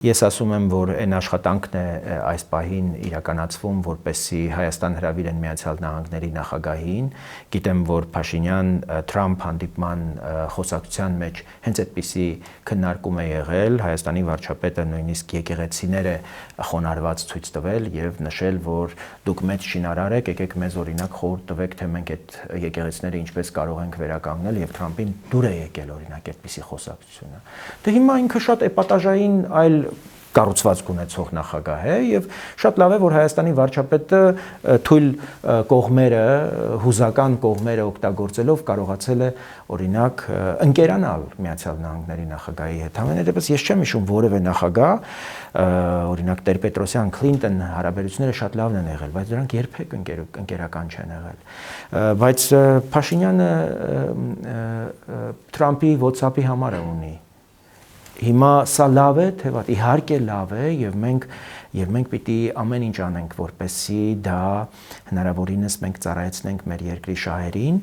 Ես ասում եմ, որ այն աշխատանքն է այս պահին իրականացվում, որպեսզի Հայաստան հրավիրեն Միացյալ Նահանգների նախագահին։ Գիտեմ, որ Փաշինյան-Թրամփ հանդիպման խոսակցության մեջ հենց այդպիսի քննարկում է եղել, Հայաստանի վարչապետը նույնիսկ եկեղեցիները խոնարհված ցույց տվել եւ նշել, որ դուք մեծ շինարար եք, եկեք մեզ օրինակ խորհուրդ տվեք, թե մենք այդ եկեղեցիները ինչպես կարող ենք վերականգնել եւ Թրամփին դուր է եկել օրինակ այդպիսի խոսակցությունը։ Դե հիմա ինքը շատ էպատաժային այլ կառուցվածք ունեցող նախագահ է եւ շատ լավ է, որ Հայաստանի վարչապետը թույլ կողմերը, հուզական կողմերը օգտագործելով կարողացել է օրինակ ընկերանալ Միացյալ Նահանգների նախագահի հետ։ Համենայն դեպս ես չեմ հիշում որևէ նախագահ, օրինակ Տեր-Պետրոսյան, Քլինտոն հարաբերությունները շատ լավն են եղել, բայց դրանք երբեք ընկերական չեն եղել։ Բայց Փաշինյանը Թրամփի WhatsApp-ի համարը ունի։ Հիմա սա լավ է, թե վատ, իհարկե լավ է եւ մենք պիտի ամեն ինչ անենք, որպեսզի դա հնարավորինս մենք ծառայեցնենք մեր երկրի շահերին,